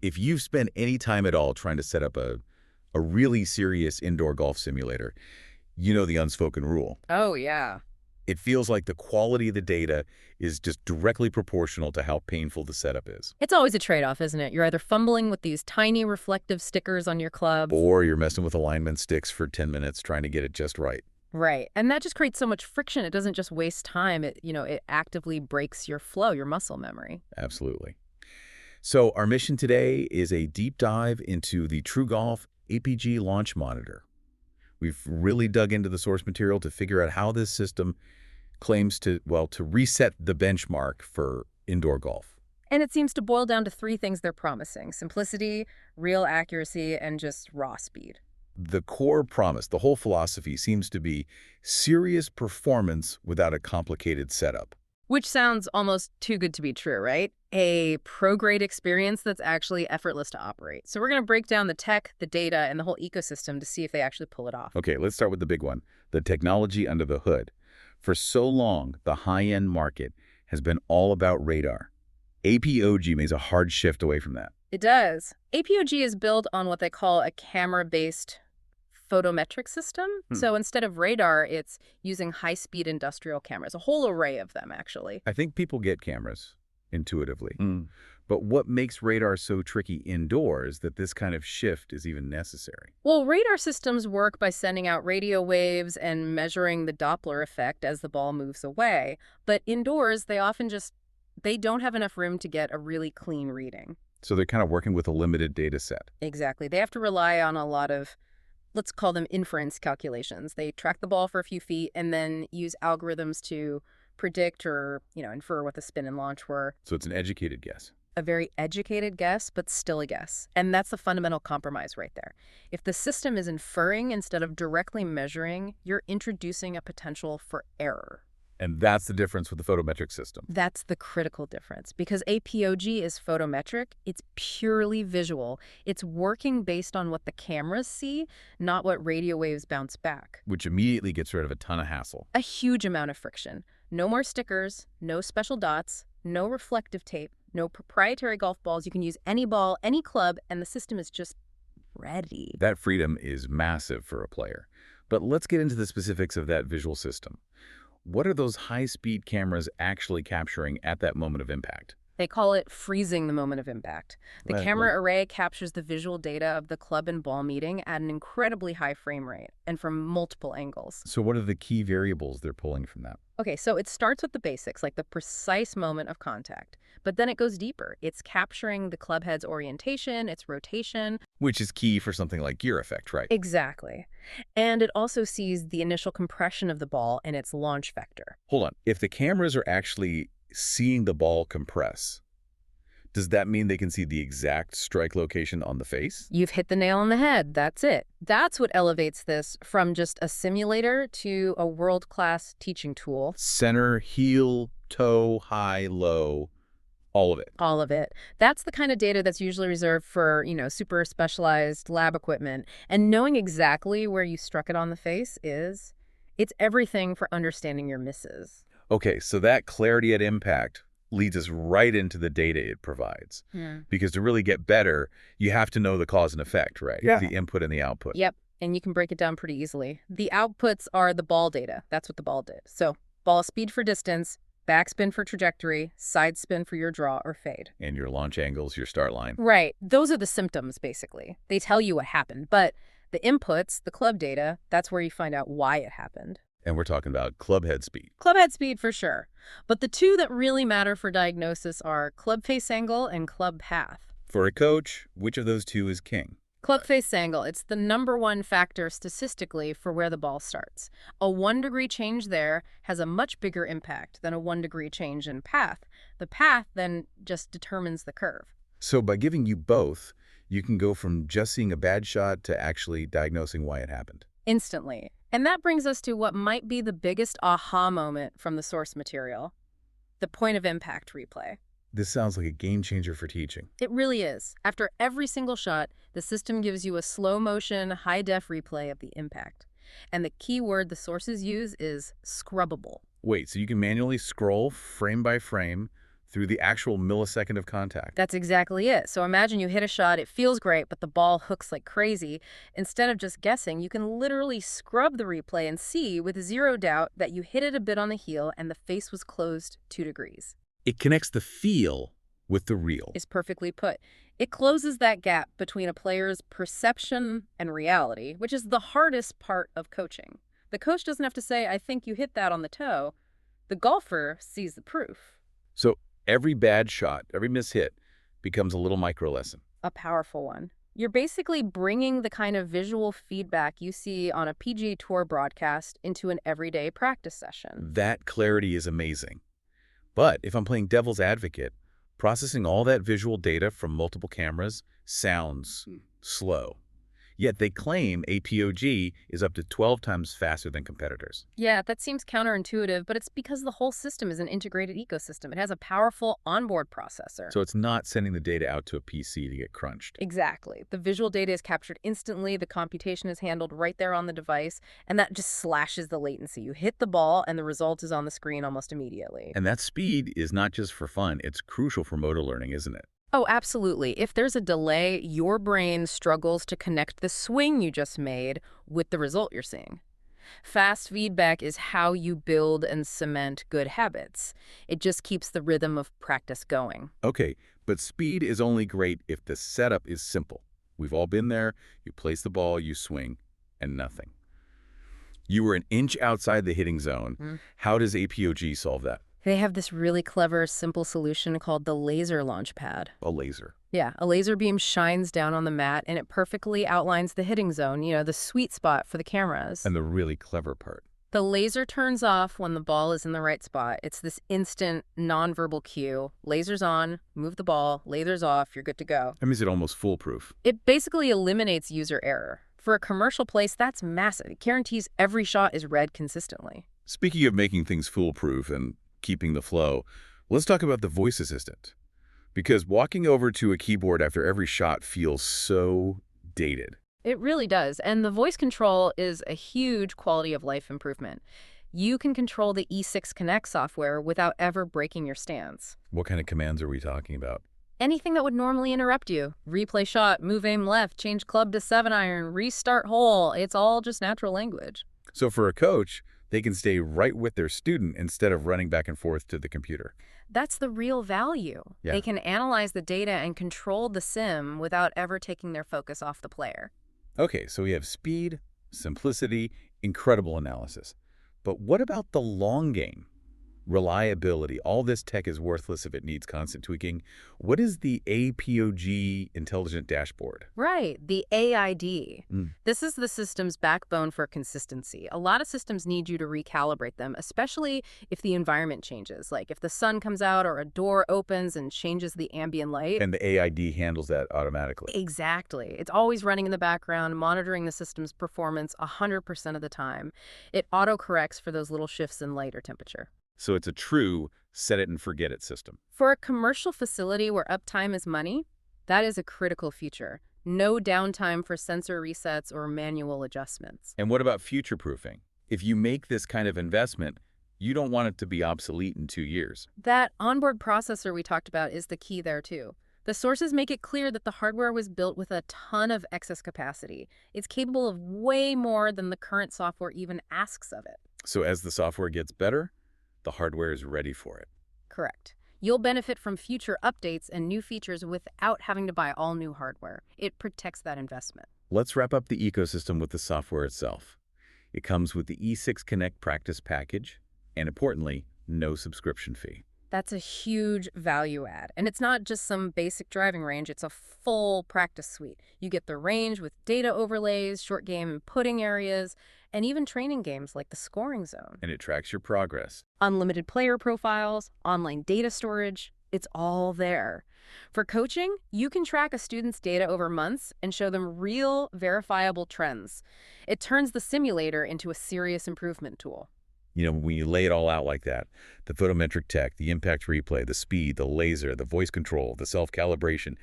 If you've spent any time at all trying to set up a really serious indoor golf simulator, you know the unspoken rule. Oh, yeah. It feels like the quality of the data is just directly proportional to how painful the setup is. It's always a trade-off, isn't it? You're either fumbling with these tiny reflective stickers on your clubs. Or you're messing with alignment sticks for 10 minutes trying to get it just right. Right. And that just creates so much friction. It doesn't just waste time. It actively breaks your flow, your muscle memory. Absolutely. So our mission today is a deep dive into the TruGolf Apogee Launch Monitor. We've really dug into the source material to figure out how this system claims to reset the benchmark for indoor golf. And it seems to boil down to three things they're promising: simplicity, real accuracy, and just raw speed. The core promise, the whole philosophy, seems to be serious performance without a complicated setup. Which sounds almost too good to be true, right? A pro-grade experience that's actually effortless to operate. So we're going to break down the tech, the data, and the whole ecosystem to see if they actually pull it off. Okay, let's start with the big one, the technology under the hood. For so long, the high-end market has been all about radar. Apogee makes a hard shift away from that. It does. Apogee is built on what they call a camera-based photometric system. So instead of radar, it's using high-speed industrial cameras, a whole array of them, actually. I think people get cameras intuitively. But what makes radar so tricky indoors that this kind of shift is even necessary? Well, radar systems work by sending out radio waves and measuring the Doppler effect as the ball moves away. But indoors, they don't have enough room to get a really clean reading. So they're kind of working with a limited data set. Exactly. They have to rely on a lot of, let's call them inference calculations. They track the ball for a few feet and then use algorithms to predict or, infer what the spin and launch were. So it's an educated guess. A very educated guess, but still a guess. And that's the fundamental compromise right there. If the system is inferring instead of directly measuring, you're introducing a potential for error. And that's the difference with the photometric system. That's the critical difference. Because Apogee is photometric, it's purely visual. It's working based on what the cameras see, not what radio waves bounce back. Which immediately gets rid of a ton of hassle. A huge amount of friction. No more stickers, no special dots, no reflective tape, no proprietary golf balls. You can use any ball, any club, and the system is just ready. That freedom is massive for a player. But let's get into the specifics of that visual system. What are those high-speed cameras actually capturing at that moment of impact? They call it freezing the moment of impact. The camera array captures the visual data of the club and ball meeting at an incredibly high frame rate and from multiple angles. So what are the key variables they're pulling from that? Okay, so it starts with the basics, like the precise moment of contact. But then it goes deeper. It's capturing the club head's orientation, its rotation. Which is key for something like gear effect, right? Exactly. And it also sees the initial compression of the ball and its launch vector. Hold on. If the cameras are actually seeing the ball compress, does that mean they can see the exact strike location on the face? You've hit the nail on the head. That's it. That's what elevates this from just a simulator to a world-class teaching tool. Center, heel, toe, high, low, all of it. All of it. That's the kind of data that's usually reserved for, super specialized lab equipment. And knowing exactly where you struck it on the face it's everything for understanding your misses. Okay, so that clarity at impact leads us right into the data it provides. Because to really get better, you have to know the cause and effect, right? Yeah. The input and the output. Yep, and you can break it down pretty easily. The outputs are the ball data. That's what the ball did. So ball speed for distance, backspin for trajectory, side spin for your draw or fade. And your launch angles, your start line. Right. Those are the symptoms, basically. They tell you what happened. But the inputs, the club data, that's where you find out why it happened. And we're talking about club head speed. Club head speed for sure. But the two that really matter for diagnosis are club face angle and club path. For a coach, which of those two is king? Club face angle, it's the #1 factor statistically for where the ball starts. A 1-degree change there has a much bigger impact than a 1-degree change in path. The path then just determines the curve. So by giving you both, you can go from just seeing a bad shot to actually diagnosing why it happened. Instantly. And that brings us to what might be the biggest aha moment from the source material, the point of impact replay. This sounds like a game changer for teaching. It really is. After every single shot, the system gives you a slow-motion, high-def replay of the impact. And the key word the sources use is scrubbable. Wait, so you can manually scroll frame by frame through the actual millisecond of contact. That's exactly it. So imagine you hit a shot, it feels great, but the ball hooks like crazy. Instead of just guessing, you can literally scrub the replay and see with zero doubt that you hit it a bit on the heel and the face was closed 2 degrees. It connects the feel with the real. Is perfectly put. It closes that gap between a player's perception and reality, which is the hardest part of coaching. The coach doesn't have to say, I think you hit that on the toe. The golfer sees the proof. So every bad shot, every mishit becomes a little micro lesson. A powerful one. You're basically bringing the kind of visual feedback you see on a PGA Tour broadcast into an everyday practice session. That clarity is amazing. But if I'm playing devil's advocate, processing all that visual data from multiple cameras sounds slow. Yet they claim Apogee is up to 12 times faster than competitors. Yeah, that seems counterintuitive, but it's because the whole system is an integrated ecosystem. It has a powerful onboard processor. So it's not sending the data out to a PC to get crunched. Exactly. The visual data is captured instantly, the computation is handled right there on the device, and that just slashes the latency. You hit the ball, and the result is on the screen almost immediately. And that speed is not just for fun, it's crucial for motor learning, isn't it? Oh, absolutely. If there's a delay, your brain struggles to connect the swing you just made with the result you're seeing. Fast feedback is how you build and cement good habits. It just keeps the rhythm of practice going. Okay, but speed is only great if the setup is simple. We've all been there. You place the ball, you swing, and nothing. You were an inch outside the hitting zone. How does Apogee solve that? They have this really clever, simple solution called the laser launch pad. A laser. Yeah, a laser beam shines down on the mat and it perfectly outlines the hitting zone, the sweet spot for the cameras. And the really clever part. The laser turns off when the ball is in the right spot. It's this instant, nonverbal cue. Laser's on, move the ball, laser's off, you're good to go. That means it's almost foolproof. It basically eliminates user error. For a commercial place, that's massive. It guarantees every shot is read consistently. Speaking of making things foolproof and keeping the flow, let's talk about the voice assistant. Because walking over to a keyboard after every shot feels so dated. It really does. And the voice control is a huge quality of life improvement. You can control the E6 CONNEX software without ever breaking your stance. What kind of commands are we talking about? Anything that would normally interrupt you. Replay shot, move aim left, change club to 7-iron, restart hole. It's all just natural language. So for a coach, they can stay right with their student instead of running back and forth to the computer. That's the real value. Yeah. They can analyze the data and control the sim without ever taking their focus off the player. Okay, so we have speed, simplicity, incredible analysis. But what about the long game? Reliability. All this tech is worthless if it needs constant tweaking. What is the Apogee Intelligent Dashboard? Right, the AID. This is the system's backbone for consistency. A lot of systems need you to recalibrate them, especially if the environment changes, like if the sun comes out or a door opens and changes the ambient light. And the AID handles that automatically. Exactly. It's always running in the background, monitoring the system's performance 100% of the time. It auto-corrects for those little shifts in light or temperature. So it's a true set-it-and-forget-it system. For a commercial facility where uptime is money, that is a critical feature. No downtime for sensor resets or manual adjustments. And what about future-proofing? If you make this kind of investment, you don't want it to be obsolete in 2 years. That onboard processor we talked about is the key there, too. The sources make it clear that the hardware was built with a ton of excess capacity. It's capable of way more than the current software even asks of it. So as the software gets better, the hardware is ready for it. Correct. You'll benefit from future updates and new features without having to buy all new hardware. It protects that investment. Let's wrap up the ecosystem with the software itself. It comes with the E6 CONNEX Practice Package, and importantly, no subscription fee. That's a huge value add. And it's not just some basic driving range, it's a full practice suite. You get the range with data overlays, short game and putting areas, and even training games like the scoring zone. And it tracks your progress. Unlimited player profiles, online data storage, it's all there. For coaching, you can track a student's data over months and show them real, verifiable trends. It turns the simulator into a serious improvement tool. When you lay it all out like that, the photometric tech, the impact replay, the speed, the laser, the voice control, the self-calibration,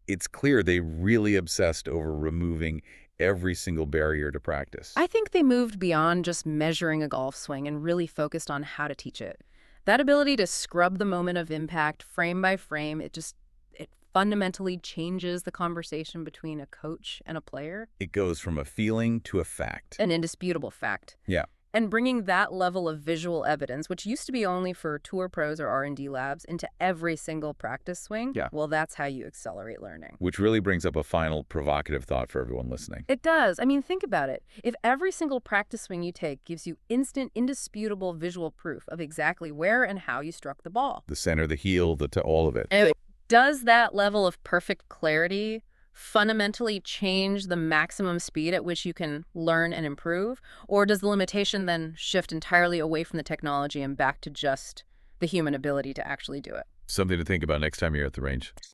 it's clear they really obsessed over removing every single barrier to practice. I think they moved beyond just measuring a golf swing and really focused on how to teach it. That ability to scrub the moment of impact frame by frame, it fundamentally changes the conversation between a coach and a player. It goes from a feeling to a fact. An indisputable fact. Yeah. And bringing that level of visual evidence, which used to be only for tour pros or R&D labs, into every single practice swing, Yeah. well, that's how you accelerate learning. Which really brings up a final provocative thought for everyone listening. It does. I mean, think about it. If every single practice swing you take gives you instant, indisputable visual proof of exactly where and how you struck the ball. The center, the heel, all of it. Anyway, does that level of perfect clarity fundamentally change the maximum speed at which you can learn and improve? Or does the limitation then shift entirely away from the technology and back to just the human ability to actually do it? Something to think about next time you're at the range.